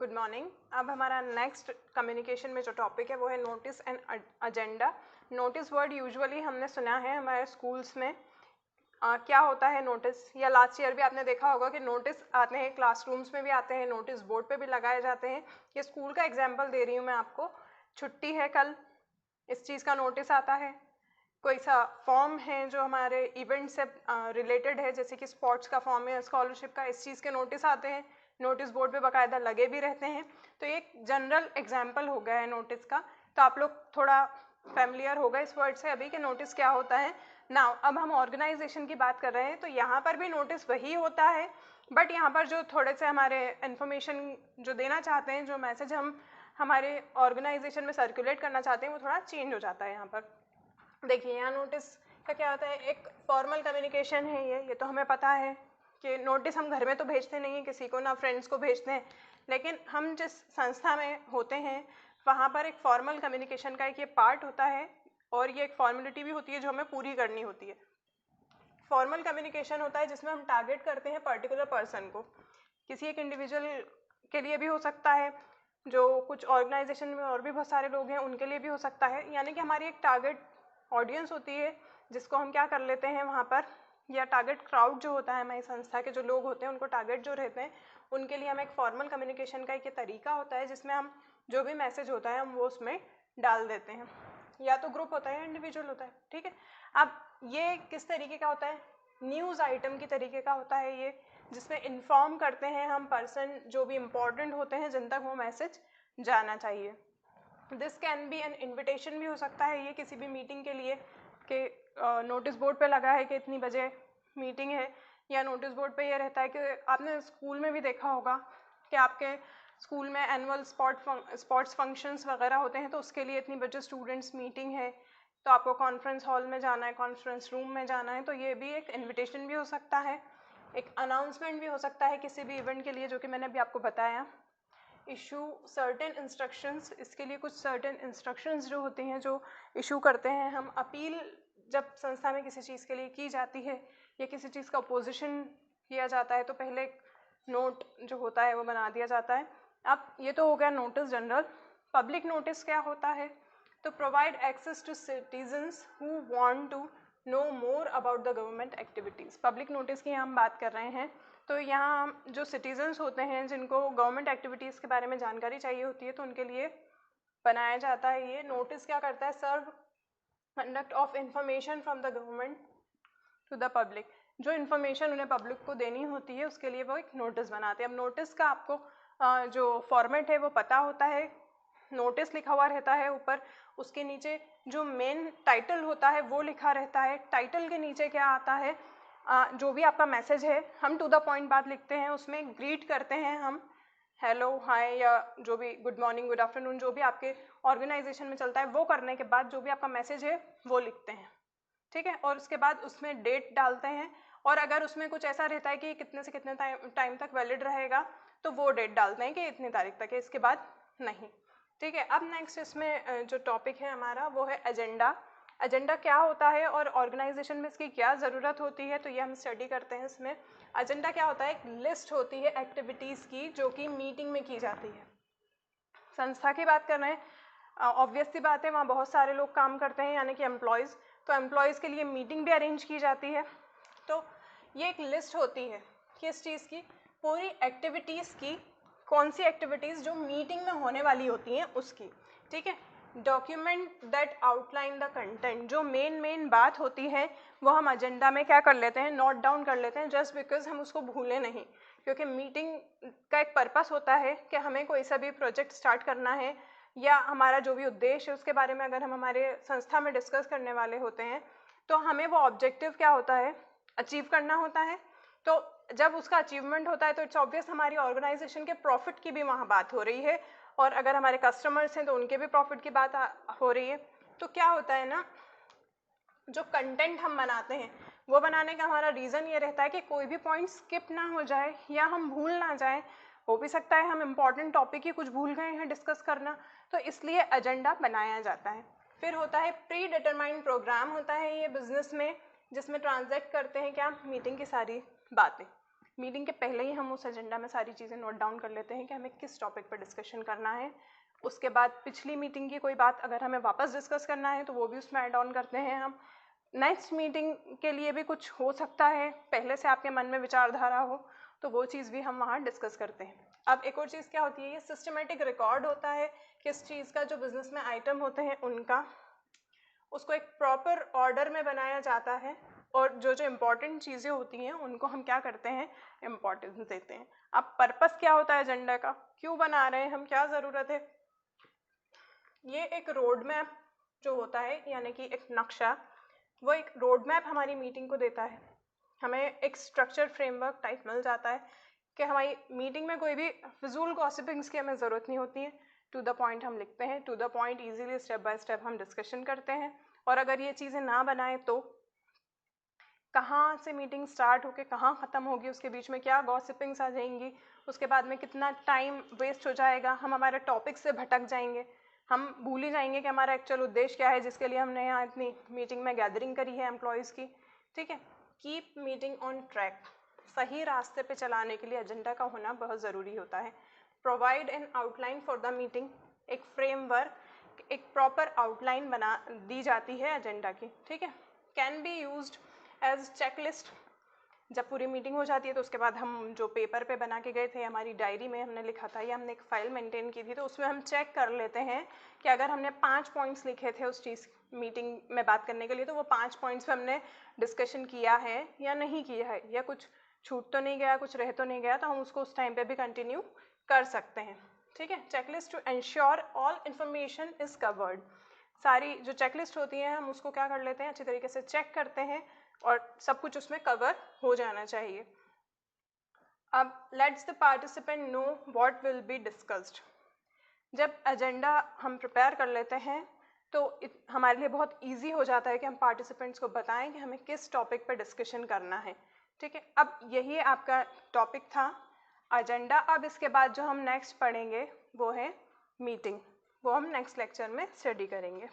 Good morning. अब हमारा next communication में जो टॉपिक है वो है notice and agenda. Notice word usually हमने सुना है हमारे स्कूल्स में। क्या होता है नोटिस, या लास्ट ईयर भी आपने देखा होगा कि नोटिस आते हैं, क्लासरूम्स में भी आते हैं, नोटिस बोर्ड पे भी लगाए जाते हैं। ये स्कूल का एग्जाम्पल दे रही हूँ मैं आपको। छुट्टी है कल, इस चीज़ का नोटिस आता है। कोई सा फॉर्म है जो हमारे इवेंट से रिलेटेड है, जैसे कि स्पोर्ट्स का फॉर्म है, स्कॉलरशिप का, इस चीज़ के नोटिस आते हैं, नोटिस बोर्ड पे बाकायदा लगे भी रहते हैं। तो एक जनरल एग्जाम्पल हो गया है नोटिस का। तो आप लोग थोड़ा फैमिलियर होगा इस वर्ड से अभी कि नोटिस क्या होता है। नाउ अब हम ऑर्गेनाइजेशन की बात कर रहे हैं, तो यहाँ पर भी नोटिस वही होता है, बट यहाँ पर जो थोड़े से हमारे इन्फॉर्मेशन जो देना चाहते हैं, जो मैसेज हम हमारे ऑर्गेनाइजेशन में सर्कुलेट करना चाहते हैं, वो थोड़ा चेंज हो जाता है। यहाँ पर देखिए, यहाँ नोटिस का क्या होता है, एक फॉर्मल कम्युनिकेशन है ये तो हमें पता है कि नोटिस हम घर में तो भेजते नहीं हैं किसी को, ना फ्रेंड्स को भेजते हैं, लेकिन हम जिस संस्था में होते हैं वहाँ पर एक फॉर्मल कम्युनिकेशन का एक ये पार्ट होता है, और ये एक फॉर्मेलिटी भी होती है जो हमें पूरी करनी होती है। फॉर्मल कम्युनिकेशन होता है जिसमें हम टारगेट करते हैं पर्टिकुलर पर्सन को, किसी एक इंडिविजुअल के लिए भी हो सकता है, जो कुछ ऑर्गेनाइजेशन में और भी बहुत सारे लोग हैं उनके लिए भी हो सकता है। यानी कि हमारी एक टारगेट ऑडियंस होती है जिसको हम क्या कर लेते हैं वहाँ पर, या टारगेट क्राउड जो होता है हमारी संस्था के जो लोग होते हैं उनको टारगेट जो रहते हैं उनके लिए हम एक फॉर्मल कम्युनिकेशन का एक तरीका होता है जिसमें हम जो भी मैसेज होता है हम वो उसमें डाल देते हैं, या तो ग्रुप होता है या इंडिविजुअल होता है। ठीक है, अब ये किस तरीके का होता है, न्यूज़ आइटम की तरीके का होता है ये, जिसमें इन्फॉर्म करते हैं हम पर्सन जो भी इम्पोर्टेंट होते हैं जिन तक वो मैसेज जाना चाहिए। This can be an invitation भी हो सकता है ये किसी भी मीटिंग के लिए, कि नोटिस बोर्ड पे लगा है कि इतनी बजे मीटिंग है, या नोटिस बोर्ड पे ये रहता है कि आपने स्कूल में भी देखा होगा कि आपके स्कूल में एनुअल स्पोर्ट्स फंक्शंस वगैरह होते हैं, तो उसके लिए इतनी बजे स्टूडेंट्स मीटिंग है, तो आपको कॉन्फ्रेंस हॉल में जाना है, कॉन्फ्रेंस रूम में जाना है, तो ये भी एक इन्विटेशन भी हो सकता है, एक अनाउंसमेंट भी हो सकता है किसी भी इवेंट के लिए, जो कि मैंने अभी आपको बताया। इशू सर्टेन इंस्ट्रक्शंस, इसके लिए कुछ सर्टेन इंस्ट्रक्शंस जो होती हैं जो इशू करते हैं हम। अपील जब संस्था में किसी चीज़ के लिए की जाती है या किसी चीज़ का अपोजिशन किया जाता है तो पहले नोट जो होता है वो बना दिया जाता है। अब ये तो हो गया नोटिस जनरल। पब्लिक नोटिस क्या होता है, तो provide access to citizens who want to know more about the government activities. Public notice की हम बात कर रहे हैं, तो यहाँ जो सिटीजन्स होते हैं जिनको गवर्नमेंट एक्टिविटीज़ के बारे में जानकारी चाहिए होती है, तो उनके लिए बनाया जाता है ये नोटिस। क्या करता है, serve conduct of information from the government to the public. जो इन्फॉर्मेशन उन्हें पब्लिक को देनी होती है उसके लिए वो एक नोटिस बनाते हैं। अब नोटिस का आपको जो फॉर्मेट है वो पता होता है, नोटिस लिखा हुआ रहता है ऊपर, उसके नीचे जो मेन टाइटल होता है वो लिखा रहता है। टाइटल के नीचे क्या आता है, जो भी आपका मैसेज है हम टू द पॉइंट बात लिखते हैं, उसमें ग्रीट करते हैं हम, हेलो, हाय, या जो भी गुड मॉर्निंग, गुड आफ्टरनून, जो भी आपके ऑर्गेनाइजेशन में चलता है वो करने के बाद जो भी आपका मैसेज है वो लिखते हैं। ठीक है, और उसके बाद उसमें डेट डालते हैं, और अगर उसमें कुछ ऐसा रहता है कि कितने से कितने टाइम तक वैलिड रहेगा तो वो डेट डालते हैं कि इतनी तारीख तक है, इसके बाद नहीं। ठीक है, अब नेक्स्ट इसमें जो टॉपिक है हमारा वो है एजेंडा। एजेंडा क्या होता है और ऑर्गेनाइजेशन में इसकी क्या ज़रूरत होती है, तो ये हम स्टडी करते हैं इसमें। एजेंडा क्या होता है, एक लिस्ट होती है एक्टिविटीज़ की जो कि मीटिंग में की जाती है। संस्था की बात कर रहे हैं, ऑब्वियस सी बात है वहाँ बहुत सारे लोग काम करते हैं, यानी कि एम्प्लॉयज़, तो एम्प्लॉयज़ के लिए मीटिंग भी अरेंज की जाती है। तो ये एक लिस्ट होती है किस चीज़ की, पूरी एक्टिविटीज़ की, कौन सी एक्टिविटीज़ जो मीटिंग में होने वाली होती हैं उसकी। ठीक है, document that outline the content, जो मेन बात होती है वो हम एजेंडा में क्या कर लेते हैं, नोट डाउन कर लेते हैं, जस्ट बिकॉज हम उसको भूलें नहीं। क्योंकि मीटिंग का एक पर्पस होता है कि हमें कोई सा भी प्रोजेक्ट स्टार्ट करना है या हमारा जो भी उद्देश्य है उसके बारे में अगर हम हमारे संस्था में डिस्कस करने वाले होते हैं तो हमें वो ऑब्जेक्टिव क्या होता है, अचीव करना होता है। तो जब उसका अचीवमेंट होता है तो इट्स ऑब्वियस हमारी ऑर्गेनाइजेशन के प्रॉफिट की भी वहाँ बात हो रही है, और अगर हमारे कस्टमर्स हैं तो उनके भी प्रॉफिट की बात हो रही है। तो क्या होता है ना, जो कंटेंट हम बनाते हैं वो बनाने का हमारा रीज़न ये रहता है कि कोई भी पॉइंट स्किप ना हो जाए या हम भूल ना जाए। हो भी सकता है हम इम्पॉर्टेंट टॉपिक ही कुछ भूल गए हैं डिस्कस करना, तो इसलिए एजेंडा बनाया जाता है। फिर होता है प्री डिटरमाइंड प्रोग्राम होता है ये बिजनेस में, जिसमें ट्रांजैक्ट करते हैं क्या, मीटिंग की सारी बातें। मीटिंग के पहले ही हम उस एजेंडा में सारी चीज़ें नोट डाउन कर लेते हैं कि हमें किस टॉपिक पर डिस्कशन करना है। उसके बाद पिछली मीटिंग की कोई बात अगर हमें वापस डिस्कस करना है तो वो भी उसमें ऐड ऑन करते हैं हम। नेक्स्ट मीटिंग के लिए भी कुछ हो सकता है, पहले से आपके मन में विचारधारा हो, तो वो चीज़ भी हम वहाँ डिस्कस करते हैं। अब एक और चीज़ क्या होती है, ये सिस्टमेटिक रिकॉर्ड होता है किस चीज़ का, जो बिजनेस में आइटम होते हैं उनका, उसको एक प्रॉपर ऑर्डर में बनाया जाता है और जो जो इम्पॉर्टेंट चीज़ें होती हैं उनको हम क्या करते हैं, इम्पॉर्टेंस देते हैं। अब पर्पस क्या होता है एजेंडा का, क्यों बना रहे हैं हम, क्या ज़रूरत है, ये एक रोड मैप जो होता है, यानी कि एक नक्शा, वो एक रोड मैप हमारी मीटिंग को देता है। हमें एक स्ट्रक्चर फ्रेमवर्क टाइप मिल जाता है कि हमारी मीटिंग में कोई भी फिजूल गॉसिपिंग्स की हमें ज़रूरत नहीं होती है। टू द पॉइंट हम लिखते हैं, to the point easily step by step हम डिस्कशन करते हैं। और अगर ये चीज़ें ना बनाएं तो कहाँ से मीटिंग स्टार्ट होकर कहाँ ख़त्म होगी, उसके बीच में क्या गॉसिपिंग्स आ जाएंगी, उसके बाद में कितना टाइम वेस्ट हो जाएगा, हम हमारे टॉपिक से भटक जाएंगे, हम भूल ही जाएंगे कि हमारा एक्चुअल उद्देश्य क्या है जिसके लिए हमने यहाँ इतनी मीटिंग में गैदरिंग करी है एम्प्लॉयज़ की। ठीक है, कीप मीटिंग ऑन ट्रैक, सही रास्ते पे चलाने के लिए एजेंडा का होना बहुत ज़रूरी होता है। Provide an outline for the meeting, एक फ्रेमवर्क, एक प्रॉपर आउटलाइन बना दी जाती है एजेंडा की। ठीक है, can be used as checklist, जब पूरी मीटिंग हो जाती है तो उसके बाद हम जो पेपर पे बना के गए थे, हमारी डायरी में हमने लिखा था या हमने एक फाइल मेंटेन की थी, तो उसमें हम चेक कर लेते हैं कि अगर हमने 5 पॉइंट्स लिखे थे उस चीज़ मीटिंग में बात करने के लिए, तो वो 5 पॉइंट्स पे हमने डिस्कशन किया है या नहीं किया है, या कुछ छूट तो नहीं गया, कुछ रह तो नहीं गया, तो हम उसको उस टाइम पे भी कंटिन्यू कर सकते हैं। ठीक है, checklist to ensure all information is covered, सारी जो चेकलिस्ट होती है हम उसको क्या कर लेते हैं, अच्छी तरीके से चेक करते हैं और सब कुछ उसमें कवर हो जाना चाहिए। अब let's the participant know what will be discussed, जब एजेंडा हम प्रिपेयर कर लेते हैं तो हमारे लिए बहुत इजी हो जाता है कि हम पार्टिसिपेंट्स को बताएं कि हमें किस टॉपिक पर डिस्कशन करना है। ठीक है, अब यही आपका टॉपिक था एजेंडा। अब इसके बाद जो हम नेक्स्ट पढ़ेंगे वो है मीटिंग, वो हम नेक्स्ट लेक्चर में स्टडी करेंगे।